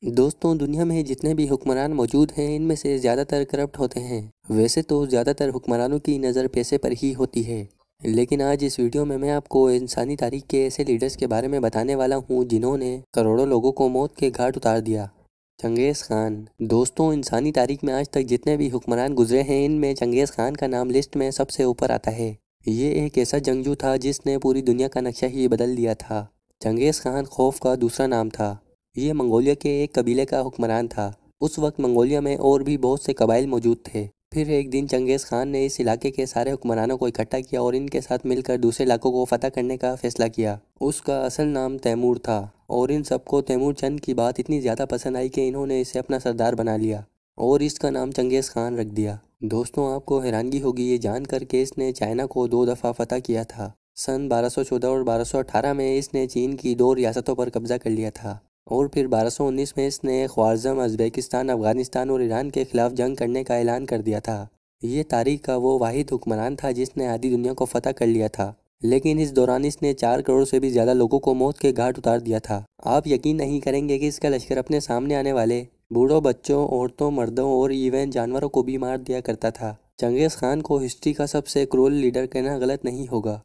दोस्तों, दुनिया में जितने भी हुक्मरान मौजूद हैं इनमें से ज़्यादातर करप्ट होते हैं। वैसे तो ज़्यादातर हुक्मरानों की नज़र पैसे पर ही होती है, लेकिन आज इस वीडियो में मैं आपको इंसानी तारीख के ऐसे लीडर्स के बारे में बताने वाला हूँ जिन्होंने करोड़ों लोगों को मौत के घाट उतार दिया। चंगेज़ खान। दोस्तों, इंसानी तारीख में आज तक जितने भी हुक्मरान गुजरे हैं इनमें चंगेज़ खान का नाम लिस्ट में सबसे ऊपर आता है। ये एक ऐसा जंगजू था जिसने पूरी दुनिया का नक्शा ही बदल दिया था। चंगेज़ खान खौफ का दूसरा नाम था। ये मंगोलिया के एक कबीले का हुक्मरान था। उस वक्त मंगोलिया में और भी बहुत से कबाइल मौजूद थे। फिर एक दिन चंगेज़ खान ने इस इलाके के सारे हुक्मरानों को इकट्ठा किया और इनके साथ मिलकर दूसरे इलाकों को फतह करने का फैसला किया। उसका असल नाम तैमूर था और इन सबको तैमूर चंद की बात इतनी ज़्यादा पसंद आई कि इन्होंने इसे अपना सरदार बना लिया और इसका नाम चंगेज़ खान रख दिया। दोस्तों, आपको हैरानगी होगी ये जानकर कि इसने चाइना को 2 दफ़ा फतह किया था। सन 1214 और 1218 में इसने चीन की 2 रियासतों पर कब्जा कर लिया था और फिर 1219 में इसने ख्वारिज़म, उज़्बेकिस्तान, अफ़गानिस्तान और ईरान के ख़िलाफ़ जंग करने का ऐलान कर दिया था। ये तारीख़ का वो वाहिद हुक्मरान था जिसने आधी दुनिया को फ़तह कर लिया था, लेकिन इस दौरान इसने 4 करोड़ से भी ज़्यादा लोगों को मौत के घाट उतार दिया था। आप यकीन नहीं करेंगे कि इसका लश्कर अपने सामने आने वाले बूढ़ों, बच्चों, औरतों, मर्दों और इवन जानवरों को भी मार दिया करता था। चंगेज़ खान को हिस्ट्री का सबसे क्रूर लीडर कहना गलत नहीं होगा।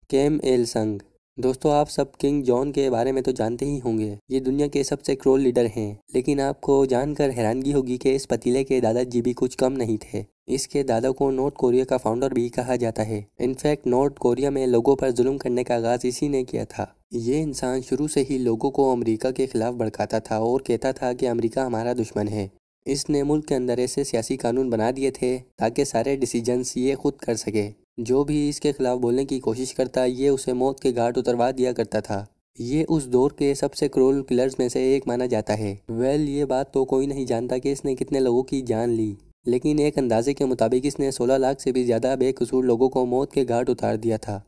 केम एल संग। दोस्तों, आप सब किंग जॉन के बारे में तो जानते ही होंगे। ये दुनिया के सबसे क्रूर लीडर हैं, लेकिन आपको जानकर हैरानगी होगी कि इस पतीले के दादाजी भी कुछ कम नहीं थे। इसके दादा को नॉर्थ कोरिया का फाउंडर भी कहा जाता है। इनफैक्ट नॉर्थ कोरिया में लोगों पर जुल्म करने का आगाज़ इसी ने किया था। ये इंसान शुरू से ही लोगों को अमेरिका के खिलाफ भड़काता था और कहता था कि अमेरिका हमारा दुश्मन है। इसने मुल्क के अंदर ऐसे सियासी कानून बना दिए थे ताकि सारे डिसीजंस ये खुद कर सके। जो भी इसके खिलाफ बोलने की कोशिश करता ये उसे मौत के घाट उतरवा दिया करता था। ये उस दौर के सबसे क्रूर किलर्स में से एक माना जाता है। ये बात तो कोई नहीं जानता कि इसने कितने लोगों की जान ली, लेकिन एक अंदाजे के मुताबिक इसने 16 लाख से भी ज़्यादा बेकसूर लोगों को मौत के घाट उतार दिया था।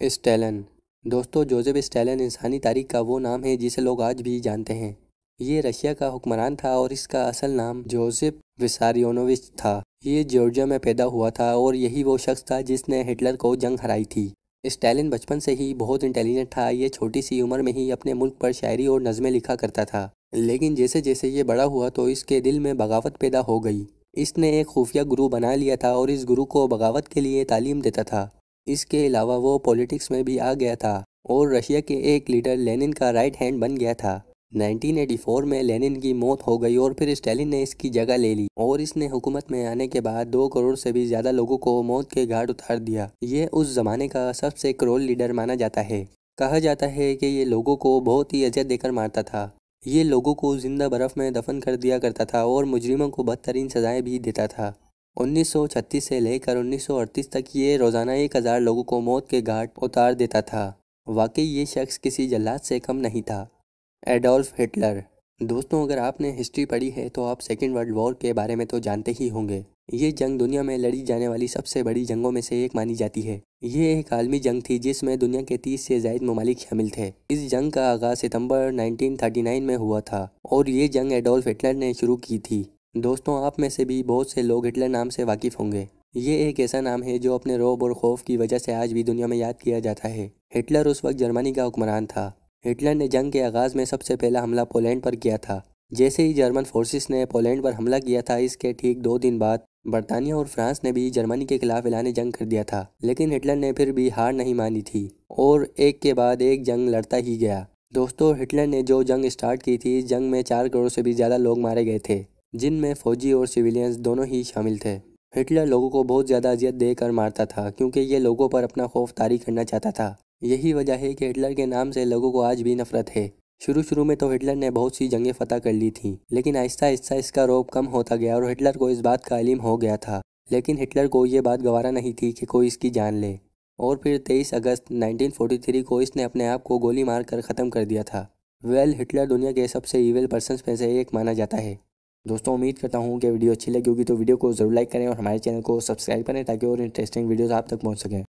स्टैलिन। दोस्तों, जोसेफ स्टैलिन इंसानी तारीख का वो नाम है जिसे लोग आज भी जानते हैं। ये रशिया का हुक्मरान था और इसका असल नाम जोसेफ विसारियोनोविच था। ये जॉर्जिया में पैदा हुआ था और यही वो शख्स था जिसने हिटलर को जंग हराई थी। स्टैलिन बचपन से ही बहुत इंटेलिजेंट था। ये छोटी सी उम्र में ही अपने मुल्क पर शायरी और नज़में लिखा करता था, लेकिन जैसे जैसे ये बड़ा हुआ तो इसके दिल में बगावत पैदा हो गई। इसने एक खुफिया गुरु बना लिया था और इस गुरु को बगावत के लिए तालीम देता था। इसके अलावा वो पॉलिटिक्स में भी आ गया था और रशिया के एक लीडर लेनिन का राइट हैंड बन गया था। 1984 में लेनिन की मौत हो गई और फिर स्टालिन ने इसकी जगह ले ली और इसने हुकूमत में आने के बाद 2 करोड़ से भी ज़्यादा लोगों को मौत के घाट उतार दिया। ये उस ज़माने का सबसे क्रूर लीडर माना जाता है। कहा जाता है कि ये लोगों को बहुत ही अजय देकर मारता था। ये लोगों को जिंदा बर्फ़ में दफन कर दिया करता था और मुजरिमों को बदतरीन सजाएं भी देता था। 1936 से लेकर 1938 तक ये रोज़ाना 1000 लोगों को मौत के घाट उतार देता था। वाकई ये शख्स किसी जल्लाद से कम नहीं था। Adolf Hitler. दोस्तों, अगर आपने हिस्ट्री पढ़ी है तो आप सेकेंड वर्ल्ड वॉर के बारे में तो जानते ही होंगे। ये जंग दुनिया में लड़ी जाने वाली सबसे बड़ी जंगों में से एक मानी जाती है। ये एक आलमी जंग थी जिसमें दुनिया के 30 से ज़ायद ममालिक शामिल थे। इस जंग का आगाज़ सितंबर 1939 में हुआ था और ये जंग एडोल्फ हिटलर ने शुरू की थी। दोस्तों, आप में से भी बहुत से लोग हिटलर नाम से वाकिफ़ होंगे। ये एक ऐसा नाम है जो अपने रौब और खौफ की वजह से आज भी दुनिया में याद किया जाता है। हिटलर उस वक्त जर्मनी का हुक्मरान था। हिटलर ने जंग के आगाज़ में सबसे पहला हमला पोलैंड पर किया था। जैसे ही जर्मन फोर्सेस ने पोलैंड पर हमला किया था, इसके ठीक 2 दिन बाद बरतानिया और फ्रांस ने भी जर्मनी के खिलाफ ऐलान जंग कर दिया था। लेकिन हिटलर ने फिर भी हार नहीं मानी थी और एक के बाद एक जंग लड़ता ही गया। दोस्तों, हिटलर ने जो जंग स्टार्ट की थी, इस जंग में 4 करोड़ से भी ज़्यादा लोग मारे गए थे, जिनमें फ़ौजी और सिविलियंस दोनों ही शामिल थे। हिटलर लोगों को बहुत ज़्यादा अजियत देकर मारता था क्योंकि ये लोगों पर अपना खौफ तारी करना चाहता था। यही वजह है कि हिटलर के नाम से लोगों को आज भी नफरत है। शुरू में तो हिटलर ने बहुत सी जंगें फतह कर ली थीं, लेकिन आहिस्ता आहिस्ता इसका रौब कम होता गया और हिटलर को इस बात का इल्म हो गया था। लेकिन हिटलर को ये बात गवारा नहीं थी कि कोई इसकी जान ले और फिर 23 अगस्त 1943 को इसने अपने आप को गोली मारकर ख़त्म कर दिया था। हिटलर दुनिया के सबसे ईविल पर्सन्स में से एक माना जाता है। दोस्तों, उम्मीद करता हूँ कि वीडियो अच्छी लगी होगी, तो वीडियो को ज़रूर लाइक करें और हमारे चैनल को सब्सक्राइब करें ताकि और इंटरेस्टिंग वीडियोज़ आप तक पहुँच सकें।